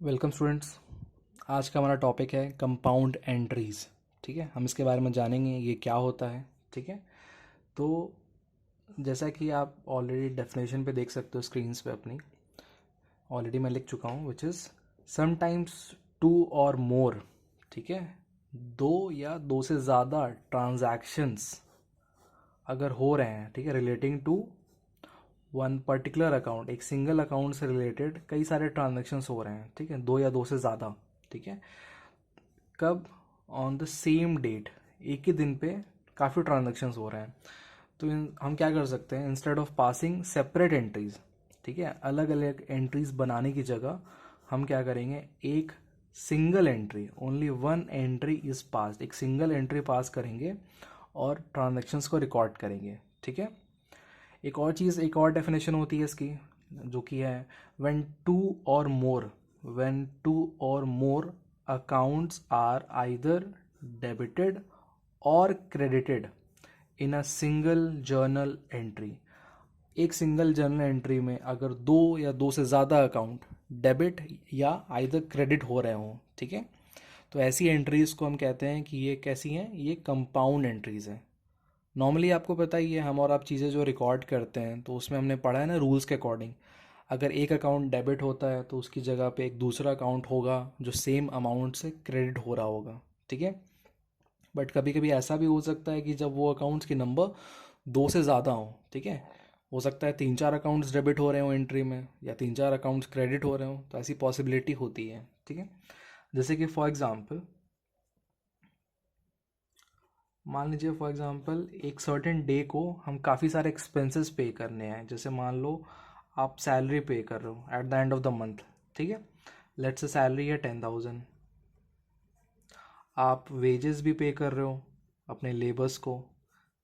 Welcome students. आज का हमारा टॉपिक है कंपाउंड एंट्रीज। ठीक है, हम इसके बारे में जानेंगे ये क्या होता है। ठीक है, तो जैसा कि आप ऑलरेडी डेफिनेशन पे देख सकते हो स्क्रीन्स पे अपनी, ऑलरेडी मैं लिख चुका हूँ, विच इज़ समटाइम्स टू और मोर। ठीक है, दो या दो से ज़्यादा ट्रांजैक्शंस अगर हो रहे हैं, ठीक है, relating to one particular account, एक सिंगल अकाउंट से रिलेटेड कई सारे ट्रांजेक्शन्स हो रहे हैं, ठीक है, दो या दो से ज़्यादा। ठीक है, कब? ऑन द सेम डेट, एक ही दिन पे काफ़ी ट्रांजेक्शन्स हो रहे हैं। तो हम क्या कर सकते हैं, instead of passing separate entries, ठीक है, अलग अलग एंट्रीज बनाने की जगह हम क्या करेंगे, एक single entry, only one entry is pass, एक सिंगल एंट्री पास करेंगे और ट्रांजेक्शन्स को रिकॉर्ड करेंगे। ठीक है, एक और चीज़, एक और डेफिनेशन होती है इसकी, जो कि है व्हेन टू और मोर अकाउंट्स आर आइदर डेबिटेड और credited in a single journal entry. एक सिंगल जर्नल एंट्री में अगर दो या दो से ज़्यादा अकाउंट डेबिट या आइदर क्रेडिट हो रहे हों, ठीक है, तो ऐसी एंट्रीज को हम कहते हैं कि ये कैसी हैं, ये कंपाउंड एंट्रीज हैं। नॉर्मली आपको पता ही है, हम और आप चीज़ें जो रिकॉर्ड करते हैं तो उसमें हमने पढ़ा है ना, रूल्स के अकॉर्डिंग अगर एक अकाउंट डेबिट होता है तो उसकी जगह पे एक दूसरा अकाउंट होगा जो सेम अमाउंट से क्रेडिट हो रहा होगा। ठीक है, बट कभी कभी ऐसा भी हो सकता है कि जब वो अकाउंट्स के नंबर दो से ज़्यादा हों, ठीक है, हो सकता है तीन चार अकाउंट्स डेबिट हो रहे हो एंट्री में या तीन चार अकाउंट्स क्रेडिट हो रहे हो, तो ऐसी पॉसिबिलिटी होती है। ठीक है, जैसे कि फॉर एग्ज़ाम्पल मान लीजिए, फॉर एग्जांपल एक सर्टेन डे को हम काफ़ी सारे एक्सपेंसेस पे करने हैं। जैसे मान लो आप सैलरी पे कर रहे हो at the end of the month, ठीक है, लेट्स से सैलरी है 10,000। आप वेजेस भी पे कर रहे हो अपने लेबर्स को,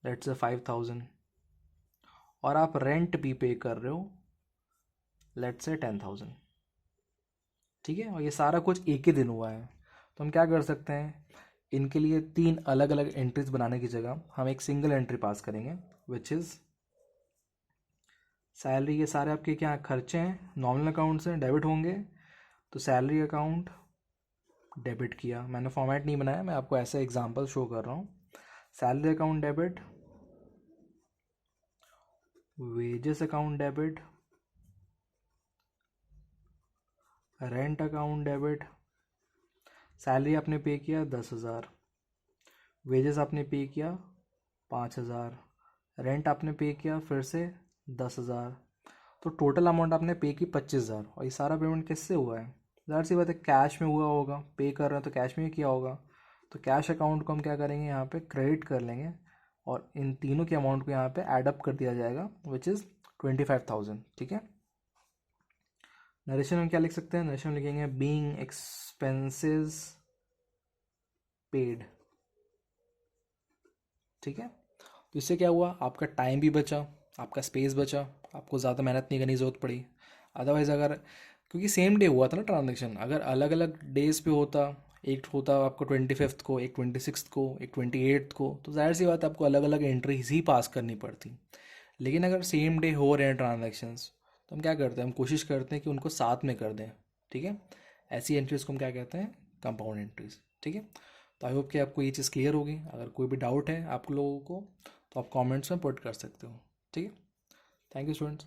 लेट्स से 5,000। और आप रेंट भी पे कर रहे हो, लेट्स से 10,000। ठीक है, और ये सारा कुछ एक ही दिन हुआ है। तो हम क्या कर सकते हैं, इनके लिए तीन अलग अलग एंट्रीज बनाने की जगह हम एक सिंगल एंट्री पास करेंगे, विच इज़ सैलरी। के सारे आपके क्या खर्चे हैं, नॉमिनल अकाउंट से डेबिट होंगे, तो सैलरी अकाउंट डेबिट किया। मैंने फॉर्मेट नहीं बनाया, मैं आपको ऐसा एग्जांपल शो कर रहा हूँ। Salary account debit, wages account debit, rent account debit. Salary आपने पे किया 10,000, वेजेस आपने पे किया 5,000, रेंट आपने पे किया फिर से 10,000, तो टोटल अमाउंट आपने पे की 25,000। और ये सारा पेमेंट किससे हुआ है, ज़ाहिर सी बात है कैश में हुआ होगा, पे कर रहे हैं तो कैश में ही किया होगा। तो कैश अकाउंट को हम क्या करेंगे, यहाँ पे क्रेडिट कर लेंगे और इन तीनों के अमाउंट को यहाँ पे ऐड अप कर दिया जाएगा, विच इज़ 25,000। ठीक है, नरेशन में क्या लिख सकते हैं, नरेशन में लिखेंगे बीइंग एक्सपेंसेस पेड। ठीक है, तो इससे क्या हुआ, आपका टाइम भी बचा, आपका स्पेस बचा, आपको ज़्यादा मेहनत नहीं करने की ज़रूरत पड़ी। अदरवाइज़ अगर, क्योंकि सेम डे हुआ था ना ट्रांजेक्शन, अगर अलग अलग डेज पे होता, एक होता आपको 25th को, एक 26th को, एक 28th को, तो जाहिर सी बात है आपको अलग अलग एंट्रीज ही पास करनी पड़ती। लेकिन अगर सेम डे हो रहे हैं ट्रांजेक्शन्स, तो हम क्या करते हैं, हम कोशिश करते हैं कि उनको साथ में कर दें। ठीक है, ऐसी एंट्रीज को हम क्या कहते हैं, कंपाउंड एंट्रीज। ठीक है, तो आई होप कि आपको ये चीज़ क्लियर होगी। अगर कोई भी डाउट है आप लोगों को तो आप कमेंट्स में पुट कर सकते हो। ठीक है, थैंक यू स्टूडेंट्स।